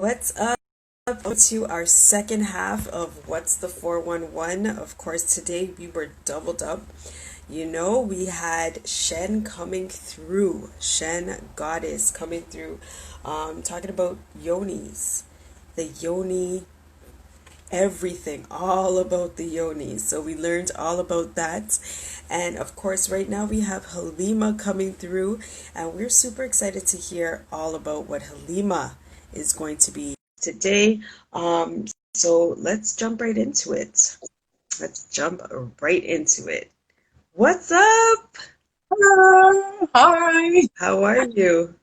What's up? To our second half of What's the 411. Of course, today we were doubled up. We had Shen coming through, Shen Goddess coming through, talking about yonis, the yoni, everything, all about the yonis. So we learned all about that. And of course, right now we have Halima coming through, and we're super excited to hear all about what Halima is going to be today. So let's jump right into it. Let's jump right into it. What's up? Hello. Hi. How are you?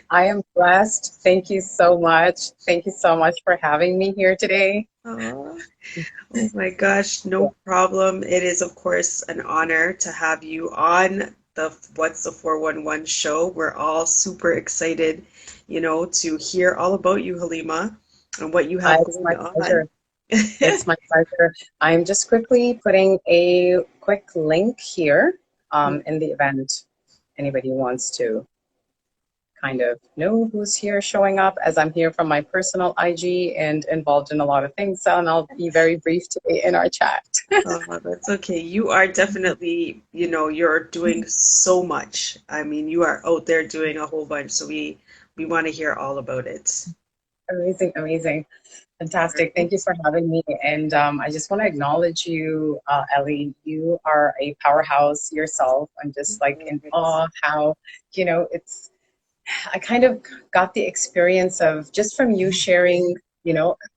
I am blessed. Thank you so much. Thank you so much for having me here today. Oh, oh my gosh, no problem. It is, of course, an honor to have you on the What's the 411 show. We're all super excited, to hear all about you, Halima, and what you have It's going my on. pleasure. It's my pleasure. I'm just quickly putting a quick link here in the event anybody wants to kind of know who's here showing up, as I'm here from my personal IG and involved in a lot of things. So, and I'll be very brief today in our chat. That's okay. You are definitely, you're doing so much. I mean, you are out there doing a whole bunch, so we want to hear all about it. Amazing, amazing. All Fantastic. Thank you right. for having me. And I just want to acknowledge you, Ellie. You are a powerhouse yourself. I'm just like in Right. awe how, it's, I kind of got the experience of just from you sharing,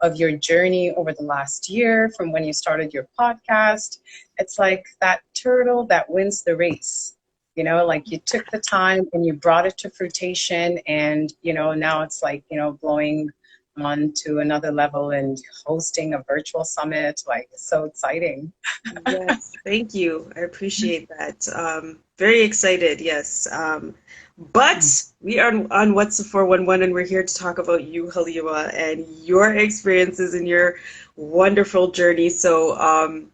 of your journey over the last year, from when you started your podcast. It's like that turtle that wins the race. Like you took the time and you brought it to fruition, and now it's like blowing on to another level and hosting a virtual summit. Like, it's so exciting. Yes, thank you. I appreciate that. Very excited, yes. But we are on What's the 411, and we're here to talk about you, Halima, and your experiences and your wonderful journey. So,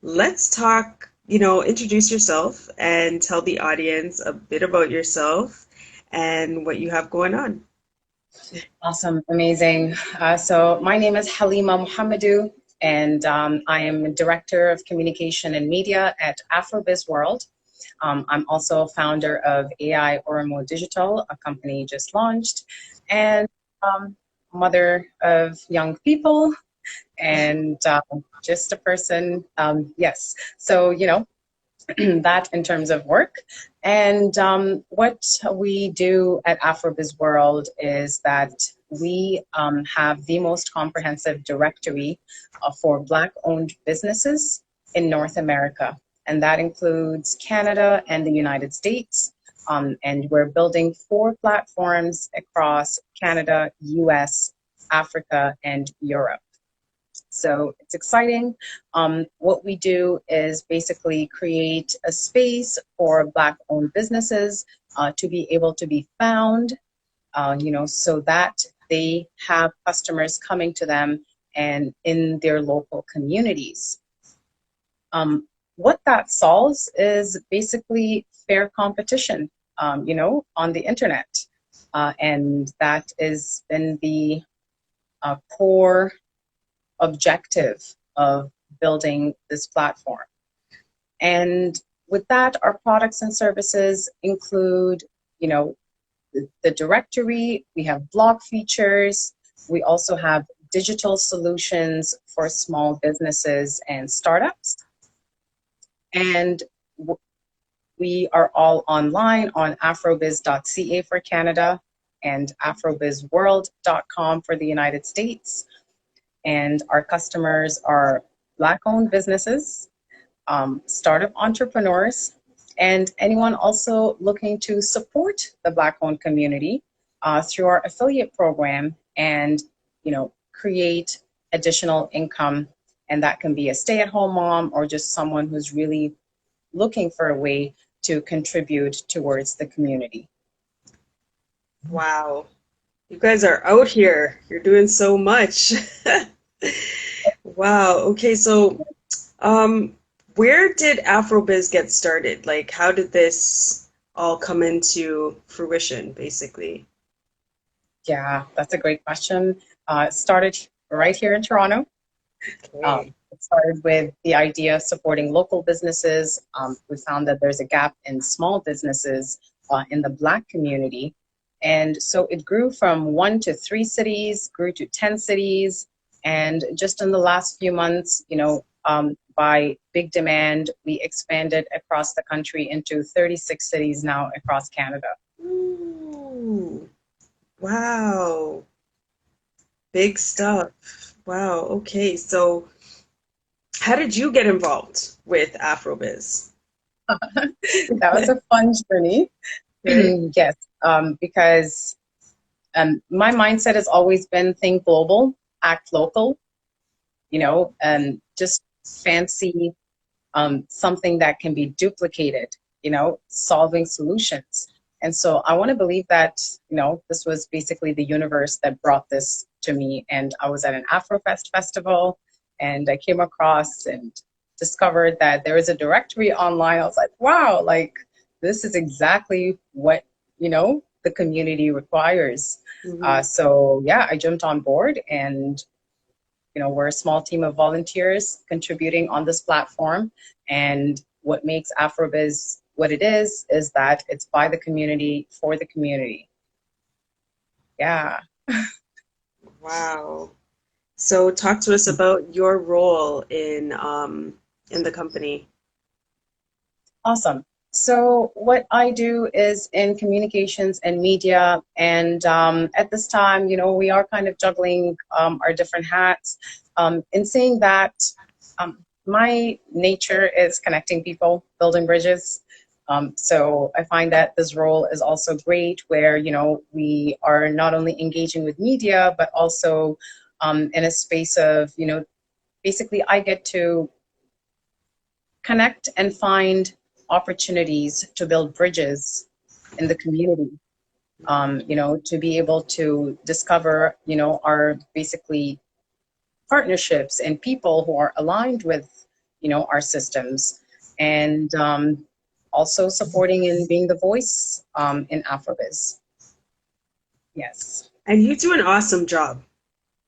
let's talk, introduce yourself and tell the audience a bit about yourself and what you have going on. Awesome, amazing. So my name is Halima Mohamedou, and I am Director of Communication and Media at Afrobiz World. I'm also founder of AI Oromo Digital, a company just launched, and mother of young people, and just a person. Yes, so that in terms of work. And what we do at Afrobiz World is that we have the most comprehensive directory for Black-owned businesses in North America. And that includes Canada and the United States. And we're building 4 platforms across Canada, US, Africa, and Europe. So it's exciting. What we do is basically create a space for Black-owned businesses to be able to be found, so that they have customers coming to them and in their local communities. What that solves is basically fair competition, on the internet. And that has been the core objective of building this platform. And with that, our products and services include, the directory, we have blog features, we also have digital solutions for small businesses and startups. And we are all online on afrobiz.ca for Canada and afrobizworld.com for the United States. And our customers are Black-owned businesses, startup entrepreneurs, and anyone also looking to support the Black-owned community through our affiliate program and, create additional income. And that can be a stay-at-home mom or just someone who's really looking for a way to contribute towards the community. Wow. You guys are out here. You're doing so much. Wow. Okay, so Um, where did Afrobiz get started? Like, how did this all come into fruition, basically? Yeah, that's a great question. started right here in Toronto. Okay. It started with the idea of supporting local businesses. We found that there's a gap in small businesses in the Black community. And so it grew from 1 to 3 cities, grew to 10 cities. And just in the last few months, by big demand, we expanded across the country into 36 cities now across Canada. Ooh, wow. Big stuff. Wow. Okay. So, how did you get involved with Afrobiz? That was a fun journey. Right? Yes, because my mindset has always been think global, act local, and just fancy something that can be duplicated, solving solutions. And so I want to believe that, this was basically the universe that brought this to me. And I was at an Afrofest festival and I came across and discovered that there is a directory online. I was like, wow, like this is exactly what, the community requires. Hmm. So yeah, I jumped on board and we're a small team of volunteers contributing on this platform. And what makes Afrobiz what it is that it's by the community for the community. Yeah. Wow. So, talk to us about your role in the company. Awesome. So what I do is in communications and media, and at this time, we are kind of juggling our different hats. In saying that, my nature is connecting people, building bridges. So I find that this role is also great, where we are not only engaging with media, but also in a space of basically I get to connect and find opportunities to build bridges in the community. To be able to discover, our basically partnerships and people who are aligned with, our systems, and also supporting and being the voice in Afrobiz. Yes. And you do an awesome job.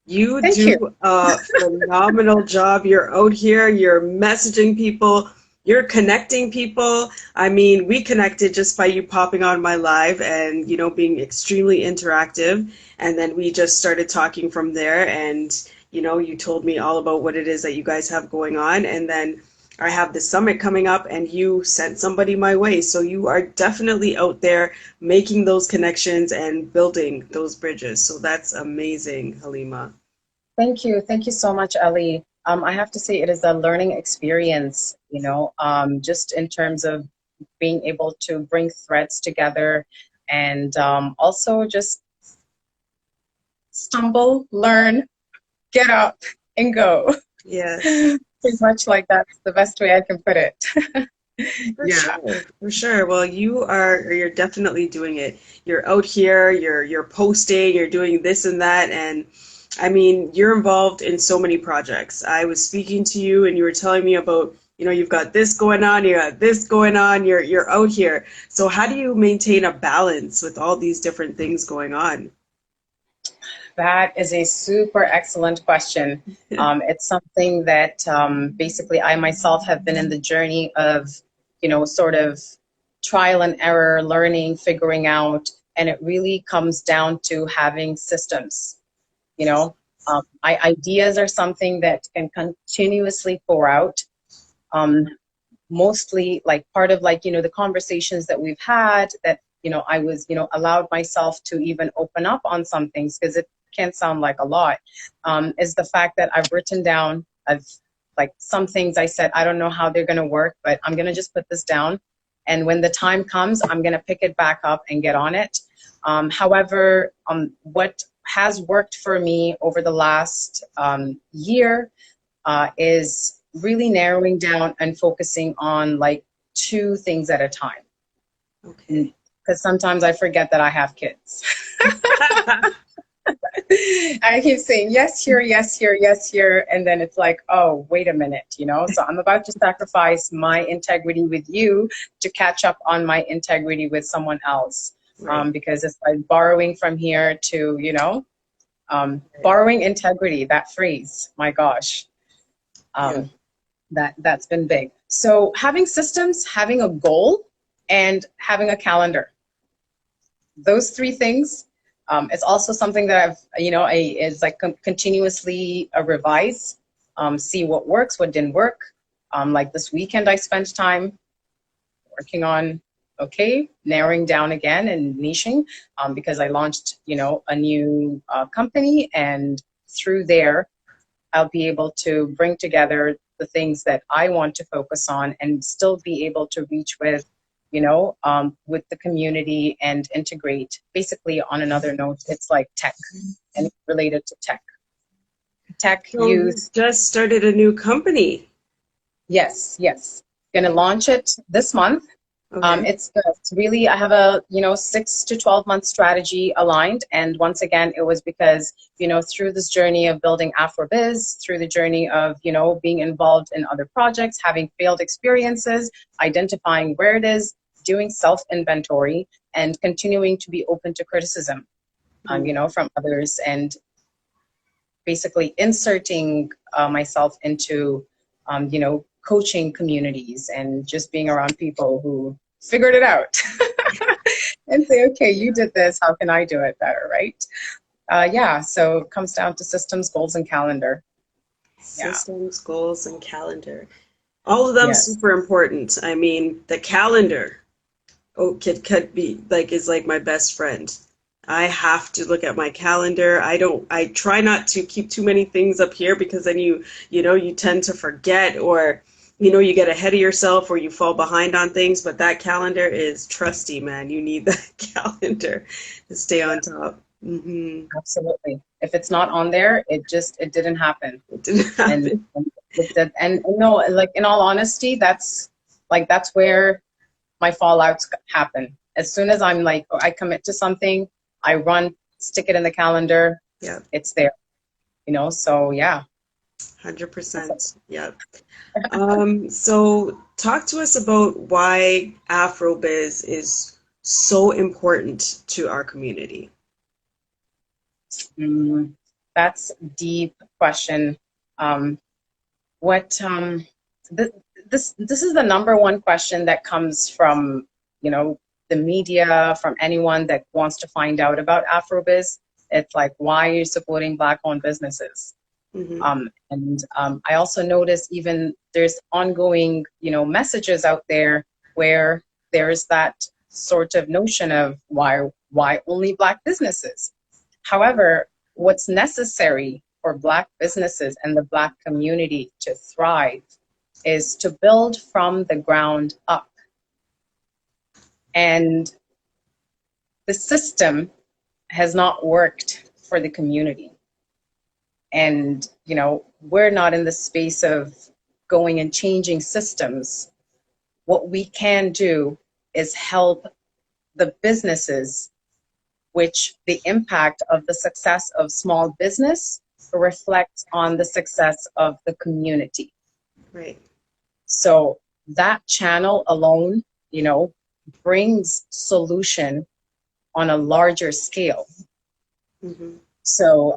You Thank you. do a phenomenal job. You're out here, you're messaging people, you're connecting people. I mean, we connected just by you popping on my live and, being extremely interactive. And then we just started talking from there. And, you told me all about what it is that you guys have going on. And then I have the summit coming up and you sent somebody my way. So you are definitely out there making those connections and building those bridges. So that's amazing, Halima. Thank you. Thank you so much, Ellie. I have to say it is a learning experience, just in terms of being able to bring threads together and also just stumble, learn, get up, and go. Yes. Pretty much like that's the best way I can put it. For Yeah. sure, for sure. Well, you're definitely doing it. You're out here, you're posting, you're doing this and that, and I mean, you're involved in so many projects. I was speaking to you and you were telling me about, you've got this going on, you got this going on, you're out here. So how do you maintain a balance with all these different things going on? That is a super excellent question. It's something that basically I myself have been in the journey of, sort of trial and error, learning, figuring out, and it really comes down to having systems. Ideas are something that can continuously pour out. Mostly like part of like, the conversations that we've had that, I was, allowed myself to even open up on some things because it can sound like a lot, is the fact that I've written down, like some things I said, I don't know how they're going to work, but I'm going to just put this down. And when the time comes, I'm going to pick it back up and get on it. However, what has worked for me over the last year is really narrowing down and focusing on like 2 things at a time. Okay. Because sometimes I forget that I have kids. I keep saying yes here, yes here, yes here, and then it's like, oh, wait a minute, So I'm about to sacrifice my integrity with you to catch up on my integrity with someone else, Right. because it's like borrowing from here to, Borrowing integrity, that phrase, my gosh, that's been big. So having systems, having a goal, and having a calendar. Those three things. It's also something that is like continuously revise, see what works, what didn't work. Like this weekend, I spent time working on, narrowing down again and niching, because I launched, a new company, and through there, I'll be able to bring together the things that I want to focus on and still be able to reach with, with the community and integrate. Basically, on another note, it's like tech and related to tech. Tech So use. you just started a new company. Yes. Going to launch it this month. Okay. It's really, I have a 6 to 12 month strategy aligned, and once again, it was because through this journey of building AfroBiz, through the journey of being involved in other projects, having failed experiences, identifying where it is, doing self inventory, and continuing to be open to criticism, from others, and basically inserting myself into coaching communities and just being around people who figured it out and say, okay, you did this, how can I do it better, right? So it comes down to systems, goals, and calendar. Systems, goals, and calendar. All of them Yes. super important. I mean, the calendar, could be like, is like my best friend. I have to look at my calendar. I try not to keep too many things up here, because then you tend to forget, or you get ahead of yourself, or you fall behind on things. But that calendar is trusty, man. You need that calendar to stay on top. Absolutely. If it's not on there, it didn't happen. It didn't happen. And no, like, in all honesty, that's where my fallouts happen. As soon as I'm like, I commit to something, I run, stick it in the calendar. Yeah. It's there. So yeah. 100%. Yep. So talk to us about why AfroBiz is so important to our community. That's a deep question. This is the number one question that comes from, the media, from anyone that wants to find out about AfroBiz. It's like, why are you supporting Black-owned businesses? I also notice even there's ongoing, messages out there where there's that sort of notion of why only Black businesses. However, what's necessary for Black businesses and the Black community to thrive is to build from the ground up. And the system has not worked for the community. And, we're not in the space of going and changing systems. What we can do is help the businesses, which the impact of the success of small business reflects on the success of the community. Right. So that channel alone, brings solution on a larger scale. So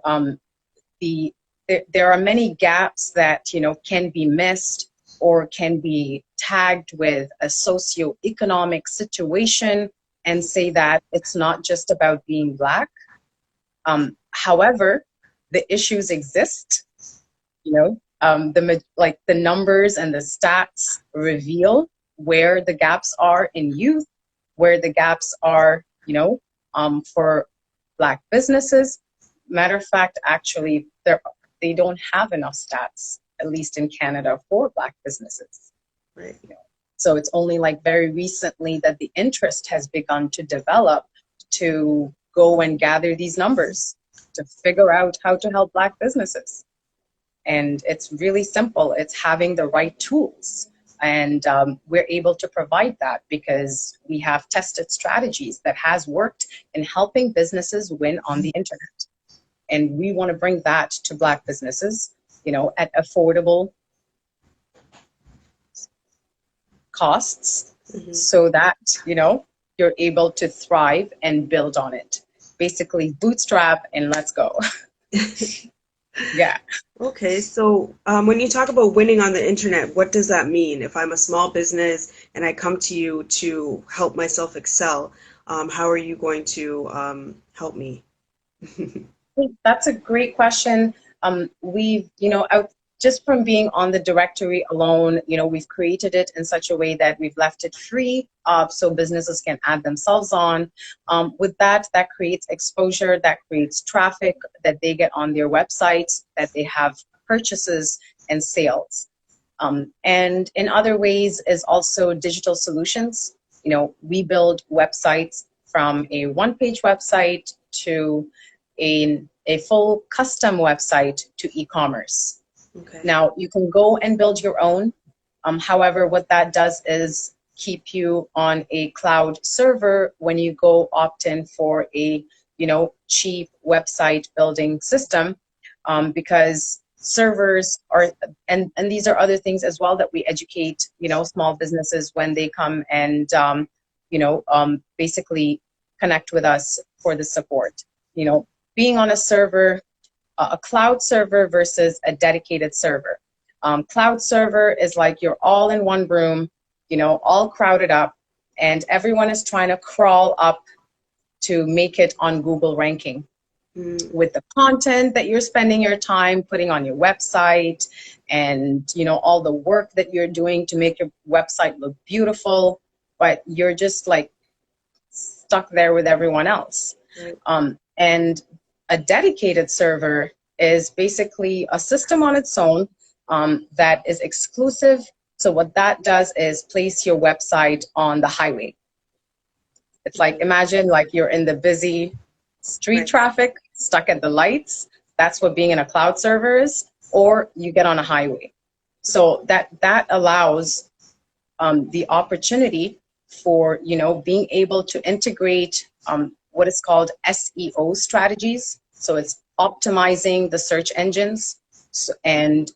there are many gaps that can be missed or can be tagged with a socioeconomic situation and say that it's not just about being Black. However, the issues exist. The numbers and the stats reveal where the gaps are in youth, where the gaps are, for Black businesses. Matter of fact, actually, they don't have enough stats, at least in Canada, for Black businesses. Right. So it's only like very recently that the interest has begun to develop to go and gather these numbers to figure out how to help Black businesses. And it's really simple. It's having the right tools. And we're able to provide that because we have tested strategies that has worked in helping businesses win on the internet. And we want to bring that to Black businesses, at affordable costs, so that, you're able to thrive and build on it. Basically, bootstrap and let's go. Yeah. Okay, so when you talk about winning on the internet, what does that mean? If I'm a small business and I come to you to help myself excel, how are you going to help me? That's a great question. Out just from being on the directory alone, we've created it in such a way that we've left it free, so businesses can add themselves on. With that, that creates exposure, that creates traffic that they get on their websites, that they have purchases and sales. And in other ways is also digital solutions. We build websites from a one-page website to a full custom website to e-commerce. Okay. Now, you can go and build your own. However, what that does is keep you on a cloud server when you go opt in for a cheap website building system, because servers are, and these are other things as well that we educate small businesses when they come and basically connect with us for the support. Being on a server, a cloud server versus a dedicated server. Cloud server is like you're all in one room, all crowded up, and everyone is trying to crawl up to make it on Google ranking Mm, with the content that you're spending your time putting on your website, and all the work that you're doing to make your website look beautiful, but you're just like stuck there with everyone else. right. And a dedicated server is basically a system on its own, that is exclusive. So what that does is place your website on the highway. It's like, Mm, imagine like you're in the busy street right. traffic, stuck at the lights. That's what being in a cloud server is, or you get on a highway. So that allows the opportunity for being able to integrate what is called SEO strategies. So it's optimizing the search engines. So, and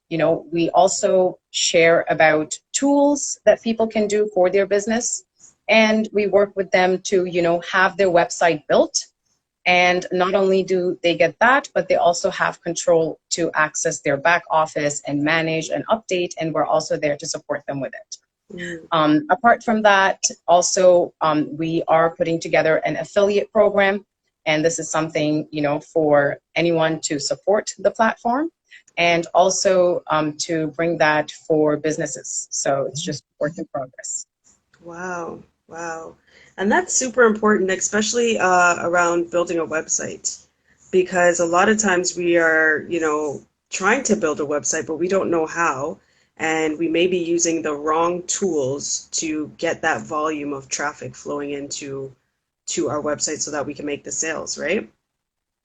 we also share about tools that people can do for their business, and we work with them to have their website built. And not only do they get that, but they also have control to access their back office and manage and update, and we're also there to support them with it. Mm, Apart from that, also, we are putting together an affiliate program, and this is something, for anyone to support the platform, and also to bring that for businesses. So it's just work in progress. wow. Wow. And that's super important, especially around building a website, because a lot of times we are, trying to build a website, but we don't know how, and we may be using the wrong tools to get that volume of traffic flowing into to our website so that we can make the sales, right?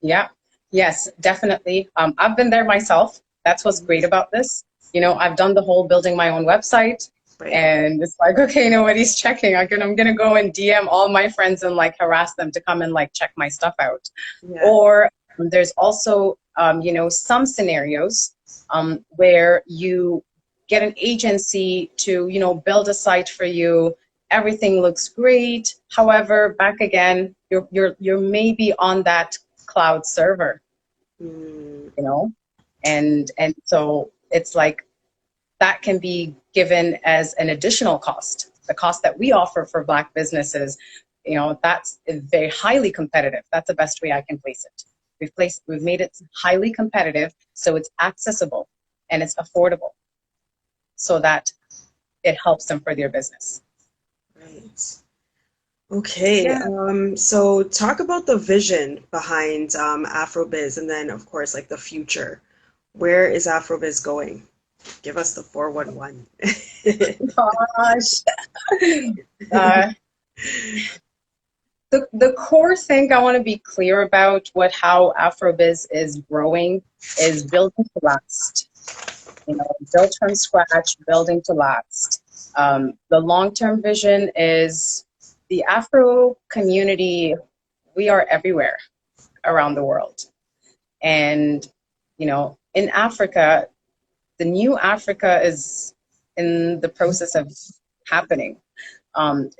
Yeah, yes, definitely. I've been there myself. That's what's Mhm. great about this. I've done the whole building my own website, Right. and it's like, okay, nobody's checking. I'm gonna go and DM all my friends and like harass them to come and like check my stuff out. Yeah. Or there's also, some scenarios where you get an agency to, build a site for you. Everything looks great. However, back again, you're maybe on that cloud server, Mm, you know, and so it's like that can be given as an additional cost. The cost that we offer for Black businesses, that's very highly competitive. That's the best way I can place it. We've made it highly competitive, so it's accessible and it's affordable, so that it helps them for their business. right. Okay. Yeah. So talk about the vision behind Afrobiz and then of course like the future. Where is Afrobiz going? Give us the 411. Gosh. Uh, the core thing I want to be clear about how Afrobiz is growing is building to last. Built from scratch, building to last. The long-term vision is the Afro community. We are everywhere around the world. And, in Africa, the new Africa is in the process of happening.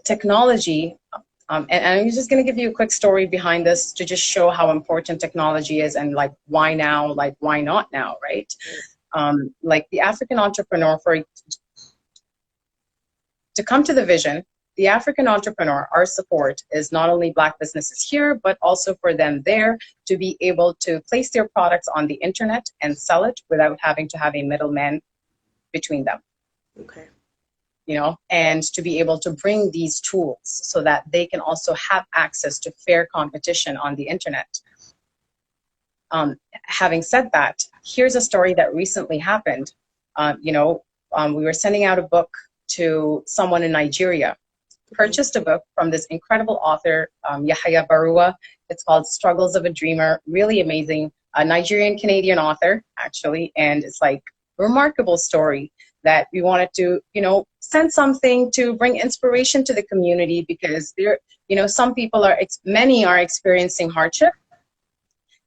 Technology And I'm just going to give you a quick story behind this to just show how important technology is and like why now, like why not now, right? Like the African entrepreneur, to come to the vision, the African entrepreneur, our support is not only Black businesses here, but also for them there to be able to place their products on the internet and sell it without having to have a middleman between them. Okay. You know, and to be able to bring these tools so that they can also have access to fair competition on the internet. Having said that, here's a story that recently happened. We were sending out a book to someone in Nigeria, purchased a book from this incredible author, Yahya Barua. It's called Struggles of a Dreamer, really amazing, a Nigerian-Canadian author, actually, and it's like a remarkable story that we wanted to, send something to bring inspiration to the community because there, some people many are experiencing hardship,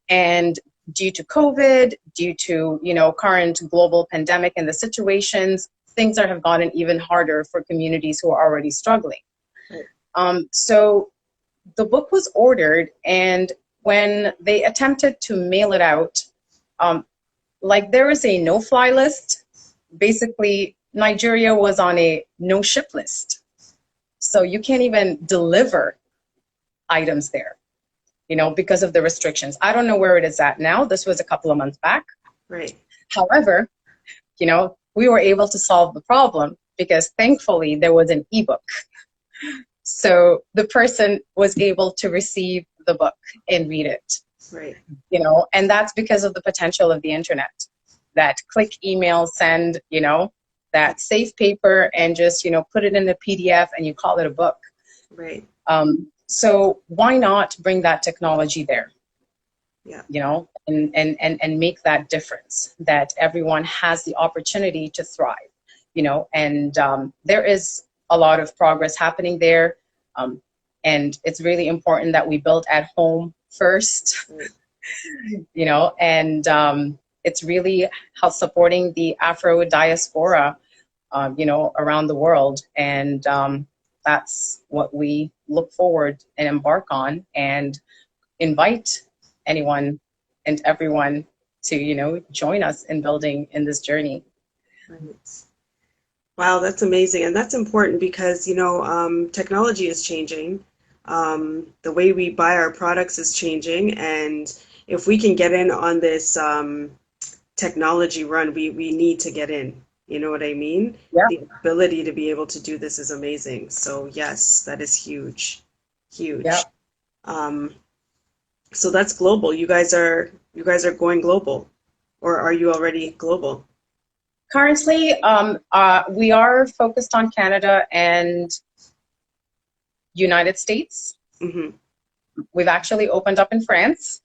and due to COVID, due to, current global pandemic and the situations, things have gotten even harder for communities who are already struggling. So the book was ordered, and when they attempted to mail it out, there is a no-fly list. Basically, Nigeria was on a no-ship list. So you can't even deliver items there, because of the restrictions. I don't know where it is at now. This was a couple of months back. Right. However, we were able to solve the problem because thankfully there was an ebook. So the person was able to receive the book and read it. Right. And that's because of the potential of the internet. That click, email, send, that save paper and just, put it in a PDF and you call it a book. Right. So why not bring that technology there? Yeah. And make that difference, that everyone has the opportunity to thrive, and there is a lot of progress happening there. And it's really important that we build at home first, and it's really supporting the Afro diaspora, around the world. And that's what we look forward and embark on and invite anyone and everyone to, join us in building in this journey. Right. Wow, that's amazing. And that's important because, technology is changing. The way we buy our products is changing. And if we can get in on this technology run, we need to get in. You know what I mean? Yeah. The ability to be able to do this is amazing. So yes, that is huge. Huge. Yeah. So that's global. You guys are going global, or are you already global? Currently, we are focused on Canada and United States. Mm-hmm. We've actually opened up in France.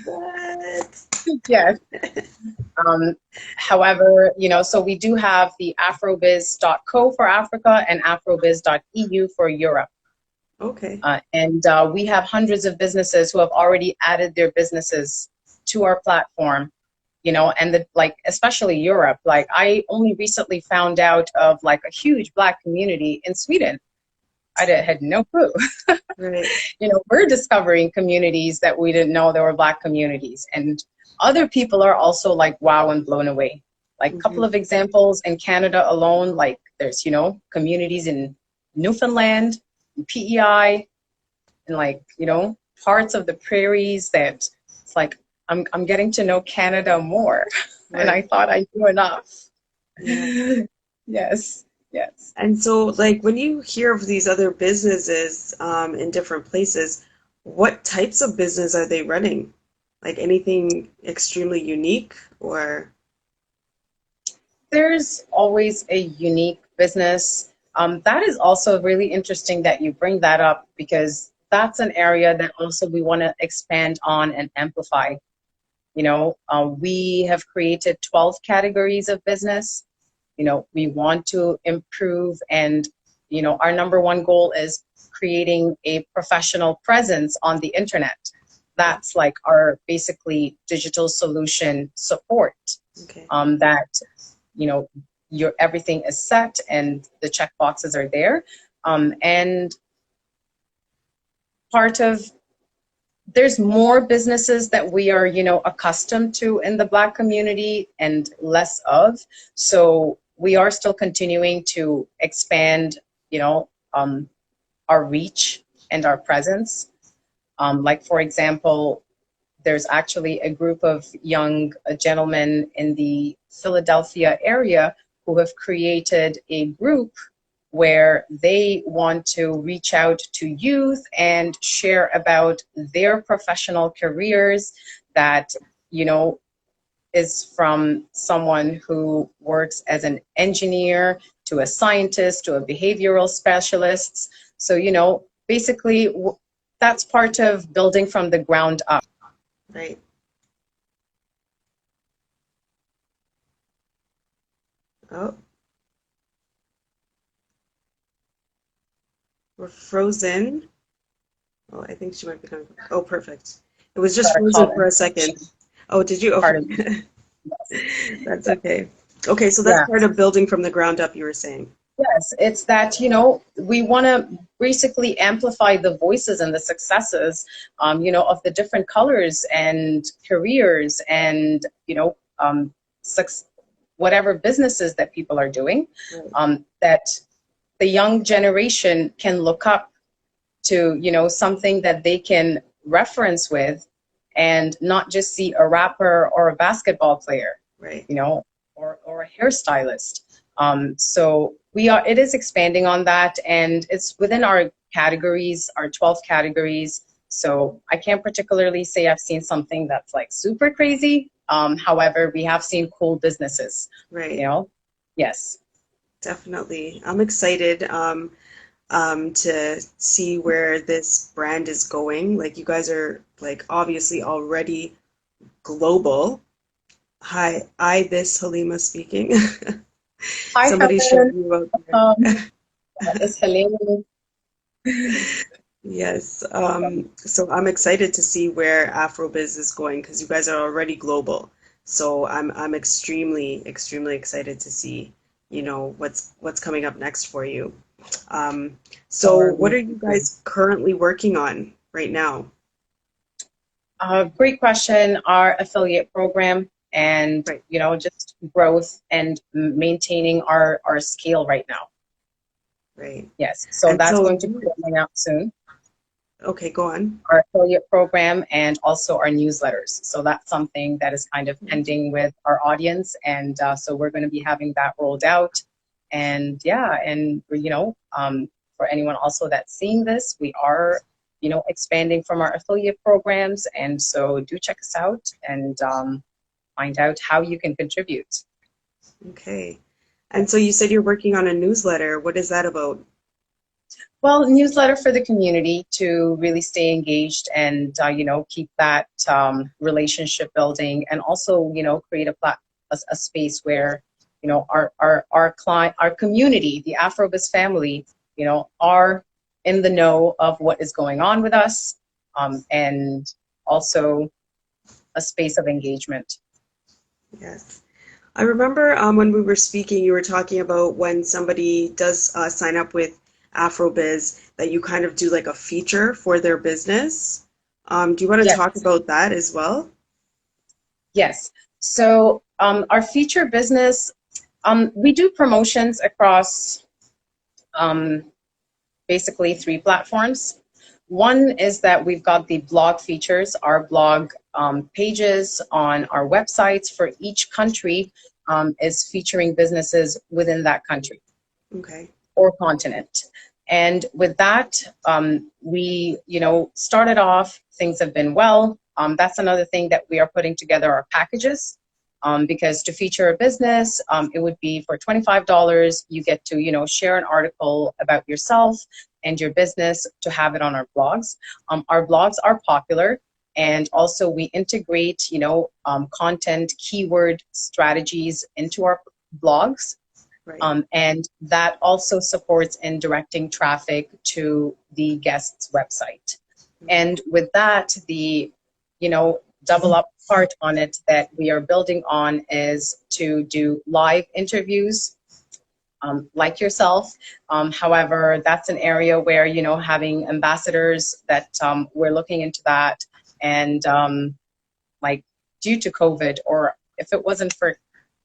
What? Yes. However, so we do have the afrobiz.co for Africa and afrobiz.eu for Europe. Okay. And we have hundreds of businesses who have already added their businesses to our platform, and especially Europe. I only recently found out of a huge Black community in Sweden. I had no clue. Right. We're discovering communities that we didn't know there were Black communities, and other people are also wow and blown away. A couple of examples in Canada alone, there's, communities in Newfoundland, PEI, and parts of the prairies that it's I'm getting to know Canada more. Right. And I thought I knew enough. Yeah. Yes. Yes. And so when you hear of these other businesses in different places, what types of business are they running? Anything extremely unique, or? There's always a unique business. That is also really interesting that you bring that up, because that's an area that also we want to expand on and amplify. We have created 12 categories of business. We want to improve, and, our number one goal is creating a professional presence on the internet. That's our basically digital solution support. Okay. That, your everything is set and the check boxes are there. And part of, there's more businesses that we are, accustomed to in the Black community and less of. So we are still continuing to expand, our reach and our presence. Like, for example, there's actually a group of young gentlemen in the Philadelphia area who have created a group where they want to reach out to youth and share about their professional careers that, is from someone who works as an engineer to a scientist to a behavioral specialist. So, basically that's part of building from the ground up. Right. Oh, we're frozen. Oh, I think she might be coming. Oh, perfect. It was just Got a frozen call for a second. Oh, did you? part of Okay. yes. That's okay. Okay, so that's Yeah. part of building from the ground up, you were saying. Yes, it's that, we want to basically amplify the voices and the successes, of the different colors and careers and, whatever businesses that people are doing, Right. that the young generation can look up to, something that they can reference with and not just see a rapper or a basketball player, Right. or a hairstylist. So it is expanding on that, and it's within our categories, our 12 categories. So I can't particularly say I've seen something that's like super crazy. However, we have seen cool businesses, Right. Yes. Definitely. I'm excited to see where this brand is going. Like you guys are like obviously already global. Hi, this Halima speaking. Hi, Somebody showed Helen. you out Um, there. it's Helena. Yes. So I'm excited to see where Afrobiz is going because you guys are already global. So I'm extremely, extremely excited to see, what's coming up next for you. So what are you guys currently working on right now? Great question. Our affiliate program and, Right, just growth and maintaining our scale right now. right. Yes. So And that's so going to be coming out soon. okay, go on. Our affiliate program and also our newsletters. So that's something that is kind of pending with our audience. And so we're going to be having that rolled out. And yeah, and for anyone also that's seeing this, we are, expanding from our affiliate programs. And so do check us out and find out how you can contribute. Okay. And so you said you're working on a newsletter. What is that about? Well, newsletter for the community to really stay engaged and keep that relationship building, and also create a space where our client, our community, the Afrobiz family, are in the know of what is going on with us, and also a space of engagement. Yes. I remember when we were speaking, you were talking about when somebody does sign up with Afrobiz, that you kind of do like a feature for their business. Do you want to Yes, talk about that as well? yes. So our feature business, we do promotions across um, basically 3 platforms. One is that we've got the blog features, our blog pages on our websites for each country is featuring businesses within that country Okay. or continent. And with that, we, started off, things have been well. That's another thing that we are putting together our packages. Because to feature a business, it would be for $25. You get to, share an article about yourself and your business to have it on our blogs. Our blogs are popular, and also we integrate, content, keyword strategies into our blogs. Right. And that also supports in directing traffic to the guest's website. And with that, the, double up part on it that we are building on is to do live interviews like yourself. However, that's an area where, having ambassadors that we're looking into that. And like due to COVID, or if it wasn't for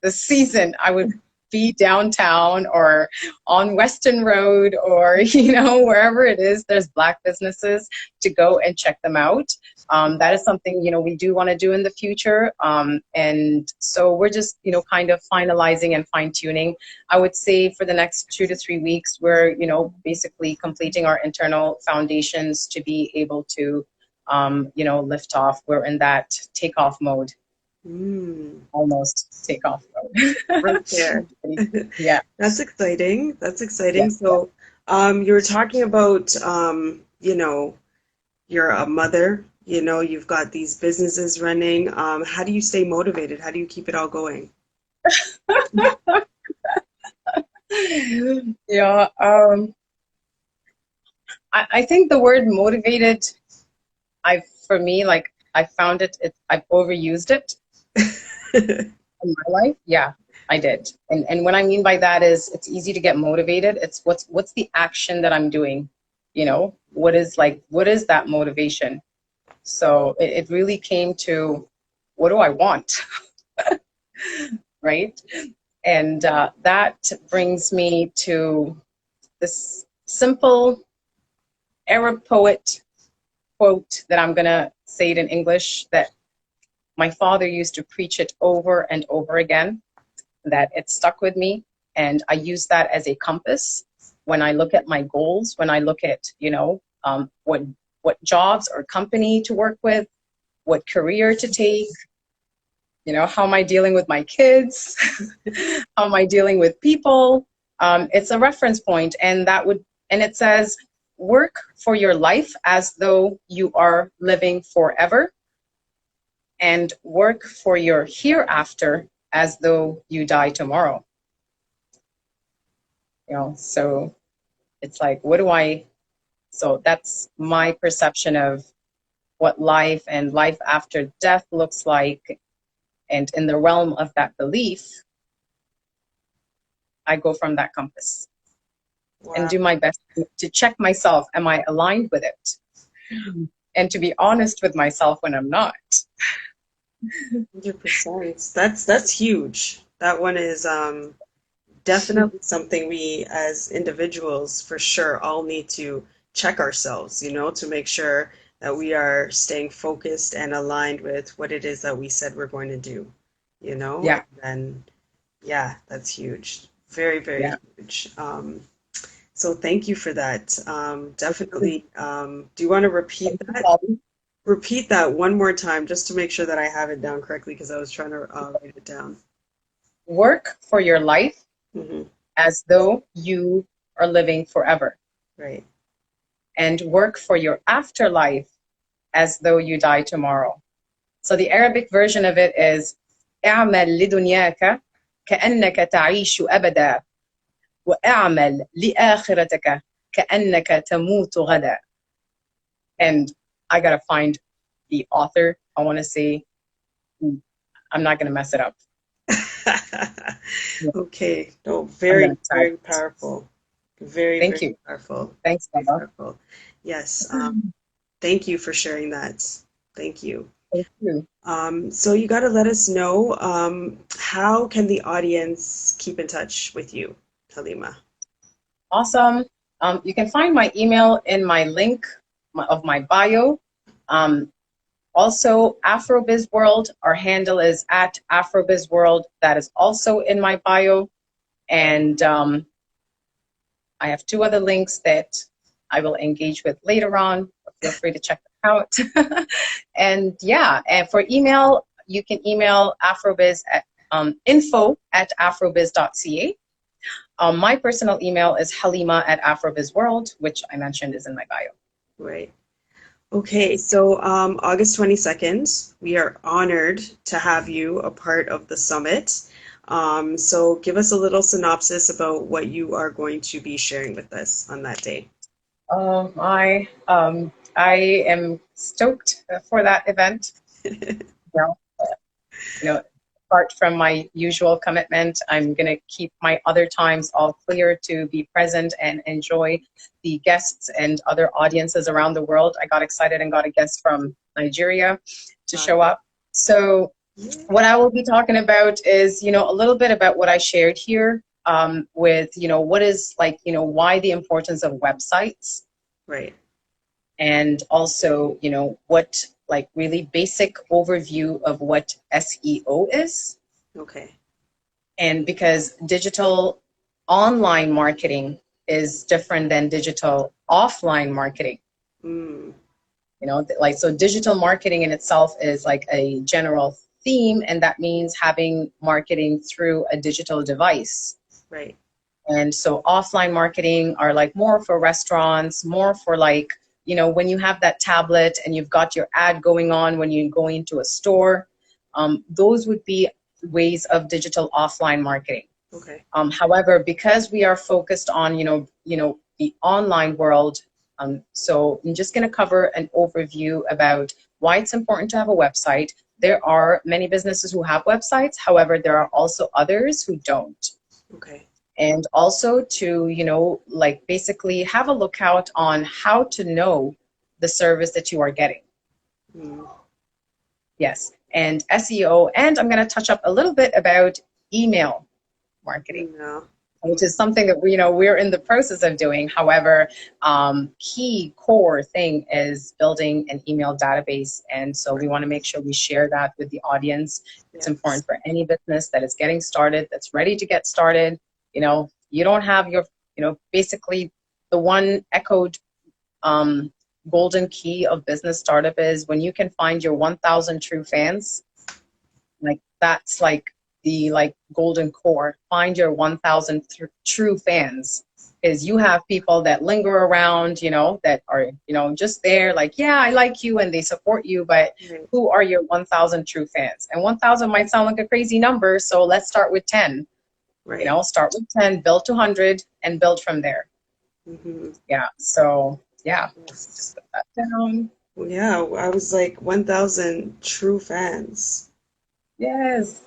the season, I would be downtown or on Western Road or, wherever it is, there's Black businesses, to go and check them out. That is something, we do want to do in the future. And so we're just, kind of finalizing and fine tuning. I would say for the next 2 to 3 weeks, we're, basically completing our internal foundations to be able to, lift off. We're in that takeoff mode. Almost takeoff mode. Right there. Yeah. That's exciting. That's exciting. Yeah. So, you were talking about, you're a mother, you've got these businesses running. How do you stay motivated? How do you keep it all going? Yeah. I think the word motivated, for me, like I found I've overused it in my life. Yeah, I did. And what I mean by that is it's easy to get motivated. It's what's the action that I'm doing? What is that motivation? So it really came to, what do I want? Right? And that brings me to this simple Arab poet quote that I'm going to say it in English, that my father used to preach it over and over again, that it stuck with me. And I use that as a compass when I look at my goals, when I look at, what jobs or company to work with, what career to take, how am I dealing with my kids? How am I dealing with people? It's a reference point, and it says, work for your life as though you are living forever, and work for your hereafter as though you die tomorrow. So it's like, so that's my perception of what life and life after death looks like. And in the realm of that belief, I go from that compass. Wow. And do my best to check myself. Am I aligned with it? And to be honest with myself when I'm not. 100%. That's huge. That one is definitely something we as individuals for sure all need to check ourselves, to make sure that we are staying focused and aligned with what it is that we said we're going to do, Yeah. And yeah, that's huge. Very, very huge. So thank you for that. Definitely. Do you want to repeat that? Repeat that one more time just to make sure that I have it down correctly, because I was trying to write it down. Work for your life as though you are living forever. Right. And work for your afterlife as though you die tomorrow. So the Arabic version of it is اعمل لدنياك كأنك تعيش أبدا واعمل لآخرتك كأنك تموت غدا. And I gotta find the author. I want to say, I'm not gonna mess it up. Okay. No, very, very powerful. Very, Thank very you. Powerful. Thanks, Baba. Powerful. Yes. Thank you for sharing that. Thank you. Thank you. So you got to let us know, how can the audience keep in touch with you, Halima? Awesome. You can find my email in my link of my bio. Also, Afrobiz World, our handle is at Afrobiz World. That is also in my bio. And I have 2 other links that I will engage with later on. Feel free to check them out. And for email, you can email Afrobiz at info@afrobiz.ca. My personal email is halima@afrobizworld, which I mentioned is in my bio. Right. Okay, so August 22nd, we are honored to have you a part of the summit. So give us a little synopsis about what you are going to be sharing with us on that day. I am stoked for that event. apart from my usual commitment, I'm going to keep my other times all clear to be present and enjoy the guests and other audiences around the world. I got excited and got a guest from Nigeria to show up. So what I will be talking about is, a little bit about what I shared here, with, what is like, why the importance of websites. Right. And also, what like really basic overview of what SEO is. Okay. And because digital online marketing is different than digital offline marketing. Mm. Like, so digital marketing in itself is like a general theme, and that means having marketing through a digital device. Right. And so offline marketing are like more for restaurants, more for like, when you have that tablet and you've got your ad going on when you go into a store, those would be ways of digital offline marketing. Okay. However, because we are focused on, the online world, so I'm just going to cover an overview about why it's important to have a website. There are many businesses who have websites. However, there are also others who don't. Okay. And also to, like basically have a lookout on how to know the service that you are getting. Mm. Yes. And SEO. And I'm going to touch up a little bit about email marketing, which is something that we're in the process of doing. However, key core thing is building an email database. And so we want to make sure we share that with the audience. It's important for any business that is getting started, that's ready to get started. You don't have your, basically the one echoed golden key of business startup is when you can find your 1,000 true fans. Like that's like the golden core. Find your 1,000 true fans, because you have people that linger around, that are, just there like, yeah, I like you and they support you, but who are your 1,000 true fans? And 1,000 might sound like a crazy number, so let's start with 10. Right. Start with 10, build to 100, and build from there. Mm-hmm. Yeah. So yeah, just put that down. Yeah, I was like 1,000 true fans. Yes.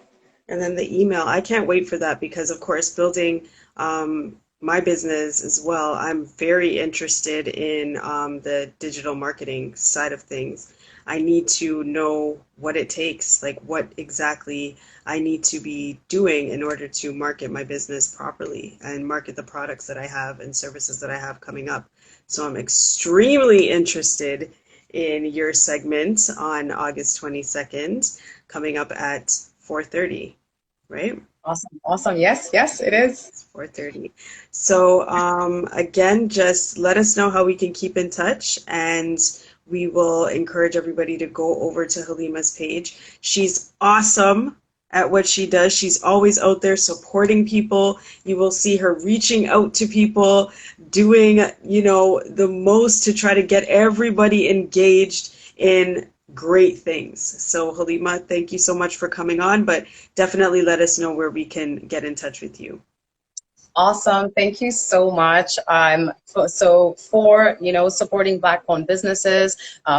And then the email, I can't wait for that because, of course, building my business as well, I'm very interested in the digital marketing side of things. I need to know what it takes, like what exactly I need to be doing in order to market my business properly and market the products that I have and services that I have coming up. So I'm extremely interested in your segment on August 22nd, coming up at 4:30, right? Awesome. Yes, it is. It's 4:30. So again, just let us know how we can keep in touch, and we will encourage everybody to go over to Halima's page. She's awesome at what she does. She's always out there supporting people. You will see her reaching out to people, doing, the most to try to get everybody engaged in great things. So Halima, thank you so much for coming on, but definitely let us know where we can get in touch with you. Awesome. Thank you so much. So for, supporting Black-owned businesses,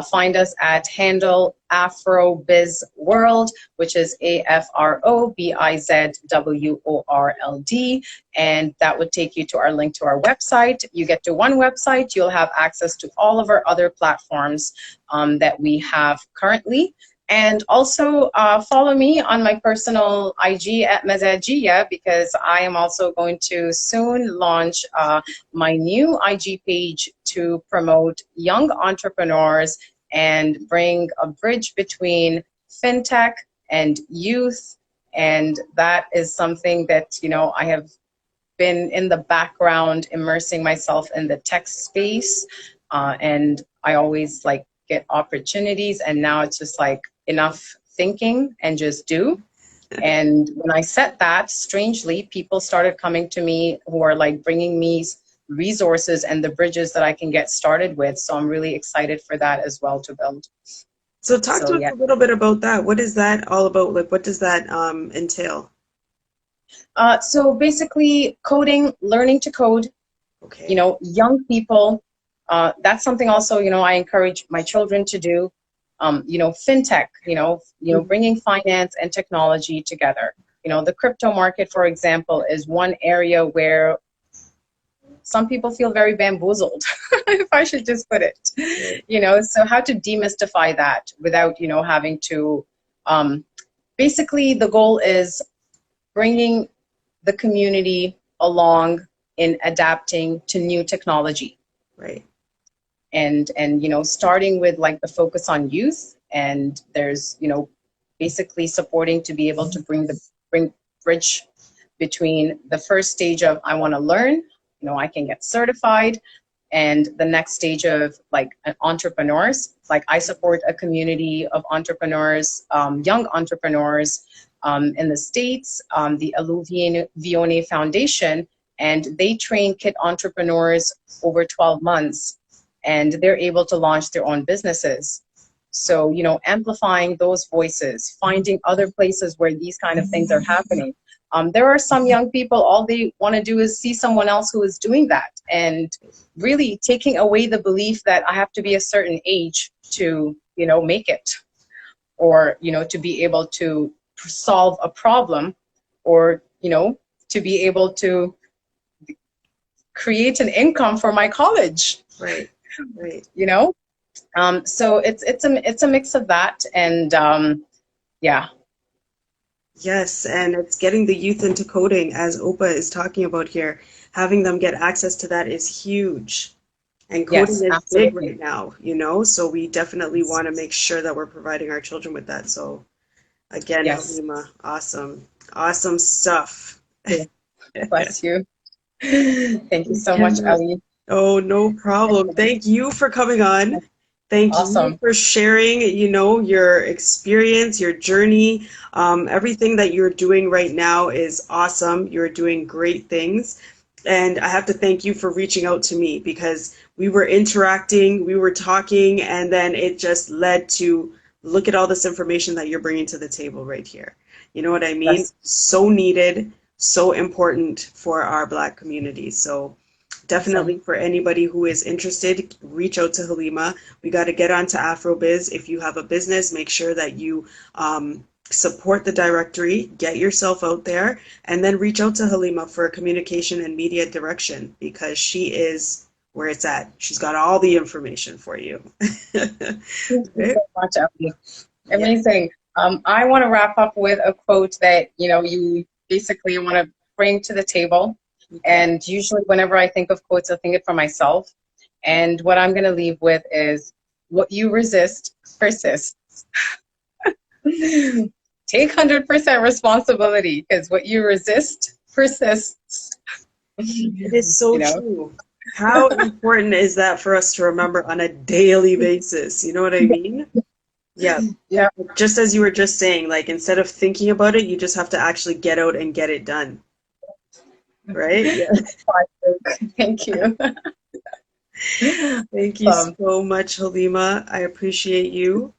find us at handle AfroBizWorld, which is AfroBizWorld. And that would take you to our link to our website. You get to one website, you'll have access to all of our other platforms that we have currently. And also follow me on my personal IG at Ms Ellie, because I am also going to soon launch my new IG page to promote young entrepreneurs and bring a bridge between fintech and youth. And that is something that, I have been in the background immersing myself in the tech space. And I always get opportunities, and now it's just enough thinking and just do. And when I said that, strangely, people started coming to me who are bringing me resources and the bridges that I can get started with. So I'm really excited for that as well to build. So talk to us a little bit about that. What is that all about? What does that entail? So basically coding, learning to code, young people, that's something also, I encourage my children to do. fintech, bringing finance and technology together. The crypto market, for example, is one area where some people feel very bamboozled, if I should just put it. So how to demystify that without, having to, basically the goal is bringing the community along in adapting to new technology. Right. And starting with like the focus on youth, and there's, basically supporting to be able to bring bridge between the first stage of I want to learn, I can get certified, and the next stage of like entrepreneurs. Like I support a community of entrepreneurs, young entrepreneurs in the States, the Alluvione Foundation, and they train kid entrepreneurs over 12 months, and they're able to launch their own businesses. So, amplifying those voices, finding other places where these kind of things are happening. There are some young people, all they want to do is see someone else who is doing that, and really taking away the belief that I have to be a certain age to, make it, or, to be able to solve a problem, or, to be able to create an income for my college. Right. Right. So it's a mix of that, and yeah. Yes, and it's getting the youth into coding, as Opa is talking about here. Having them get access to that is huge. And coding Yes, is big absolutely. right now, so we definitely want to make sure that we're providing our children with that. So again, Yes. Halima, awesome, awesome stuff. Bless you. Thank you so much, Ellie. Oh, no problem. Thank you for coming on. Thank you Awesome. for sharing, your experience, your journey. Everything that you're doing right now is awesome. You're doing great things. And I have to thank you for reaching out to me, because we were interacting, we were talking, and then it just led to look at all this information that you're bringing to the table right here. You know what I mean? Yes. So needed, so important for our Black community. So Awesome. definitely, for anybody who is interested, reach out to Halima. We got to get onto Afrobiz. If you have a business, make sure that you support the directory, get yourself out there, and then reach out to Halima for communication and media direction, because she is where it's at. She's got all the information for you. Thank you Right? so much, Ellie. Yeah. Amazing. I want to wrap up with a quote that, you basically want to bring to the table. Okay. And usually whenever I think of quotes, I think it for myself. And what I'm going to leave with is, what you resist persists. Take 100% responsibility, because what you resist persists. It is You so know? true. How important is that for us to remember on a daily basis? You know what I mean? Yeah. Yeah. Just as you were just saying, like instead of thinking about it, you just have to actually get out and get it done. Right? Yeah. Thank you. Thank you Um, so much, Halima. I appreciate you.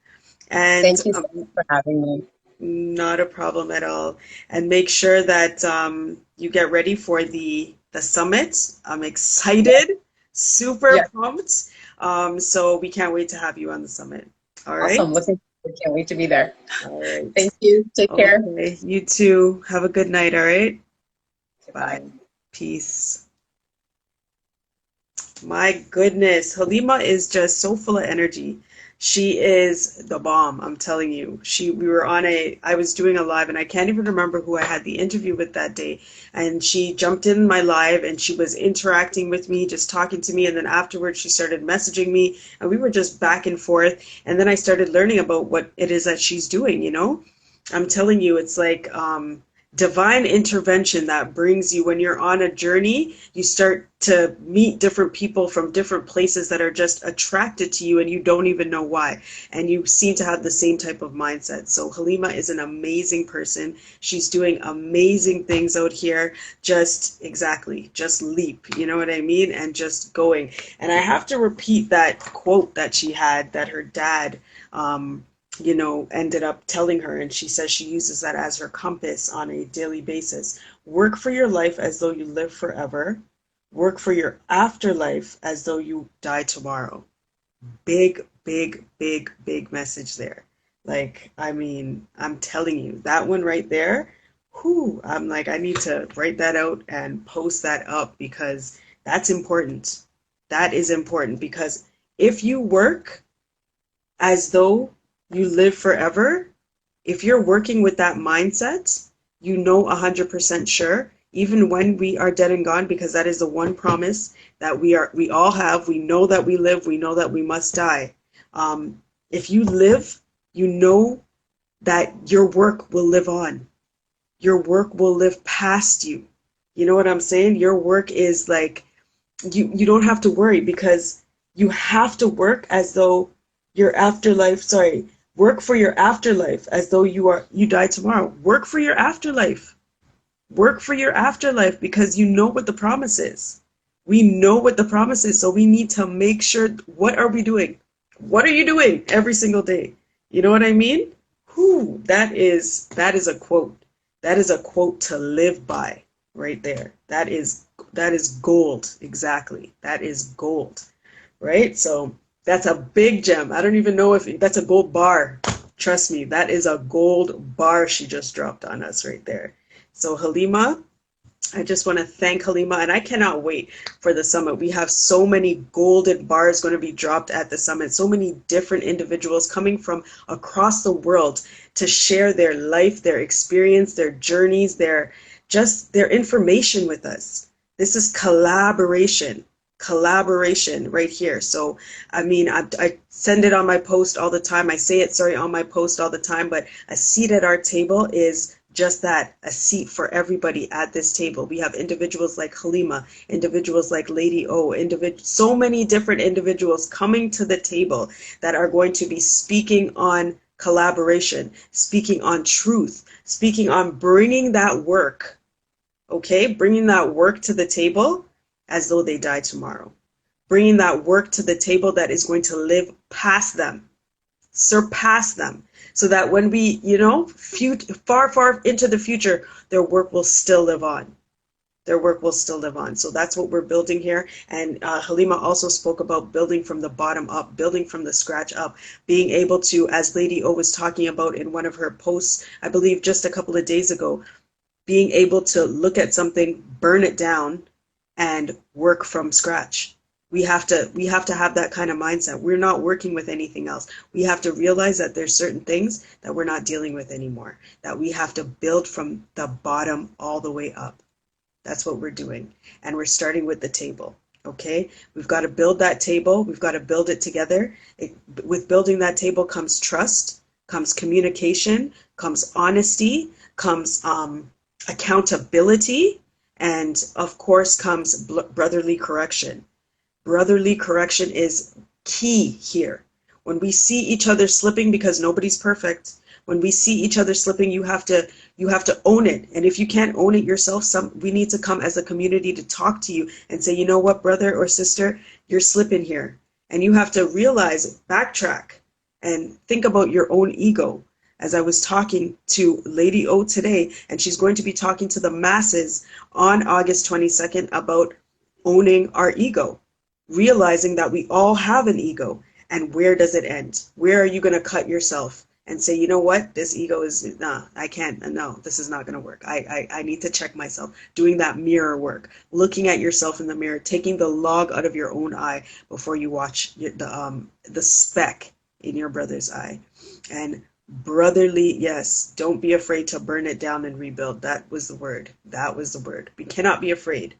And Thank you so much for having me. not a problem at all. And make sure that you get ready for the summit. I'm excited, super Yeah, pumped. So we can't wait to have you on the summit. All right? awesome. Can't wait to be there. All right. Thank you. Take care. Okay. You too. Have a good night, all right? Goodbye. Bye. Peace. My goodness, Halima is just so full of energy. She is the bomb, I'm telling you. We were I was doing a live, and I can't even remember who I had the interview with that day. And she jumped in my live and she was interacting with me, just talking to me. And then afterwards she started messaging me, and we were just back and forth. And then I started learning about what it is that she's doing. I'm telling you, it's like divine intervention that brings you, when you're on a journey, you start to meet different people from different places that are just attracted to you and you don't even know why. And you seem to have the same type of mindset. So Halima is an amazing person. She's doing amazing things out here. Just leap, you know what I mean? And just going. And I have to repeat that quote that she had, that her dad ended up telling her, and she says she uses that as her compass on a daily basis. Work for your life as though you live forever. Work for your afterlife as though you die tomorrow. Big, big, big, big message there. Like, I mean, I'm telling you, that one right there, whoo, I'm like, I need to write that out and post that up because that's important. That is important because if you work as though you live forever, if you're working with that mindset, you know 100% sure, even when we are dead and gone, because that is the one promise that we all have. We know that we live, we know that we must die. If you live, you know that your work will live on. Your work will live past you. You know what I'm saying? Your work is like you don't have to worry because you have to work as though your afterlife, sorry, work for your afterlife as though you die tomorrow. Work for your afterlife. Work for your afterlife because you know what the promise is. We know what the promise is, so we need to make sure, what are we doing? What are you doing every single day? You know what I mean? Whew, that is a quote. That is a quote to live by right there. That is gold. Exactly. That is gold. Right? So that's a big gem. I don't even know if that's a gold bar. Trust me, that is a gold bar she just dropped on us right there. So Halima, I just want to thank Halima, and I cannot wait for the summit. We have so many golden bars going to be dropped at the summit, so many different individuals coming from across the world to share their life, their experience, their journeys, their information with us. This is collaboration right here. So, I mean, I send it on my post all the time. I say it, sorry, on my post all the time, but a seat at our table is just that, a seat for everybody at this table. We have individuals like Halima, individuals like Lady O, so many different individuals coming to the table that are going to be speaking on collaboration, speaking on truth, speaking on bringing that work, okay? Bringing that work to the table as though they die tomorrow. Bringing that work to the table that is going to live past them, surpass them, so that when we, far, far into the future, their work will still live on. Their work will still live on. So that's what we're building here. And Halima also spoke about building from the bottom up, building from the scratch up, being able to, as Lady O was talking about in one of her posts, I believe just a couple of days ago, being able to look at something, burn it down, and work from scratch. We have to have that kind of mindset. We're not working with anything else. We have to realize that there's certain things that we're not dealing with anymore, that we have to build from the bottom all the way up. That's what we're doing. And we're starting with the table. Okay? We've got to build that table. We've got to build it together. With building that table comes trust, comes communication, comes honesty, comes accountability, and of course comes brotherly correction. Brotherly correction is key here. When we see each other slipping, because nobody's perfect, when we see each other slipping, you have to own it. And if you can't own it yourself, we need to come as a community to talk to you and say, you know what, brother or sister, you're slipping here. And you have to realize, backtrack, and think about your own ego. As I was talking to Lady O today, and she's going to be talking to the masses on August 22nd about owning our ego, realizing that we all have an ego, and where does it end? Where are you going to cut yourself and say, you know what, this ego is, nah, I can't, no, this is not going to work. I need to check myself. Doing that mirror work, looking at yourself in the mirror, taking the log out of your own eye before you watch the speck in your brother's eye. And brotherly, yes, don't be afraid to burn it down and rebuild. That was the word. That was the word. We cannot be afraid.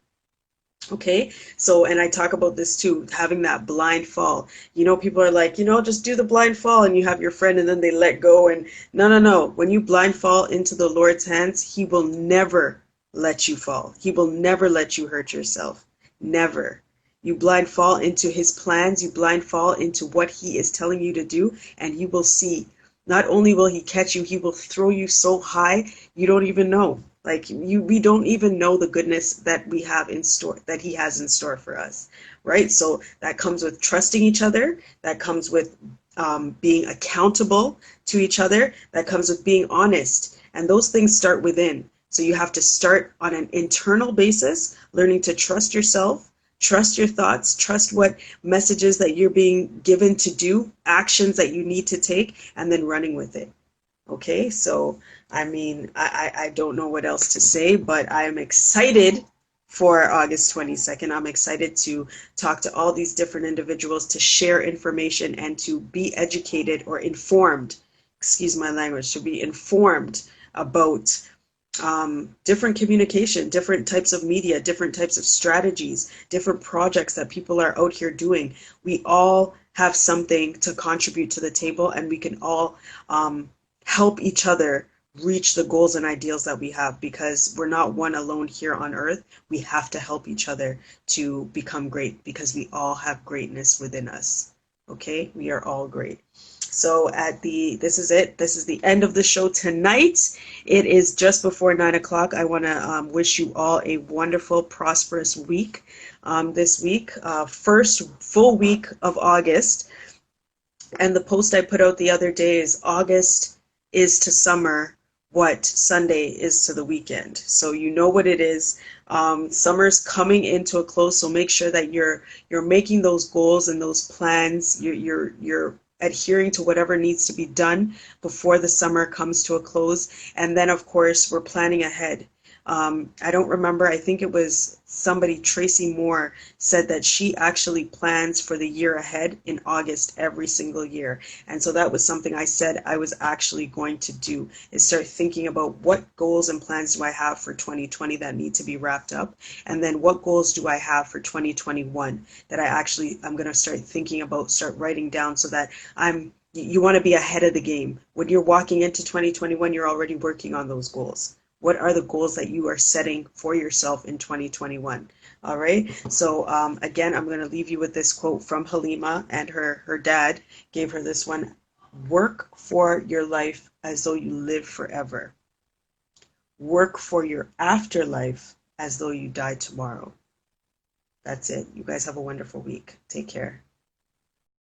Okay, so, and I talk about this too, having that blind fall. People are like, just do the blind fall, and you have your friend and then they let go. And no, no, no. When you blind fall into the Lord's hands, He will never let you fall. He will never let you hurt yourself. Never. You blind fall into His plans, you blind fall into what He is telling you to do, and you will see. Not only will He catch you, He will throw you so high you don't even know. Like we don't even know the goodness that we have in store, that He has in store for us, right? So that comes with trusting each other. That comes with being accountable to each other. That comes with being honest. And those things start within. So you have to start on an internal basis, learning to trust yourself, Trust your thoughts, trust what messages that you're being given to do, actions that you need to take, and then running with it. Okay, so I mean, I don't know what else to say, but I am excited for August 22nd. I'm excited to talk to all these different individuals, to share information and to be educated or informed, excuse my language, to be informed about different communication, different types of media, different types of strategies, different projects that people are out here doing. We all have something to contribute to the table, and we can all help each other reach the goals and ideals that we have, because we're not one alone here on earth. We have to help each other to become great, because we all have greatness within us. Okay, we are all great. So this is it. This is the end of the show tonight. It is just before 9 o'clock. I want to wish you all a wonderful, prosperous week. This week, first full week of August. And the post I put out the other day is August is to summer what Sunday is to the weekend. So you know what it is. Summer's coming into a close, so make sure that you're making those goals and those plans. You're adhering to whatever needs to be done before the summer comes to a close. And then, of course, we're planning ahead. I don't remember, I think it was somebody, Tracy Moore, said that she actually plans for the year ahead in August every single year. And so that was something I said I was actually going to do, is start thinking about what goals and plans do I have for 2020 that need to be wrapped up, and then what goals do I have for 2021 that I'm going to start thinking about, start writing down, so that you want to be ahead of the game. When you're walking into 2021, you're already working on those goals. What are the goals that you are setting for yourself in 2021? All right. So again, I'm going to leave you with this quote from Halima, and her dad gave her this one. Work for your life as though you live forever. Work for your afterlife as though you die tomorrow. That's it. You guys have a wonderful week. Take care.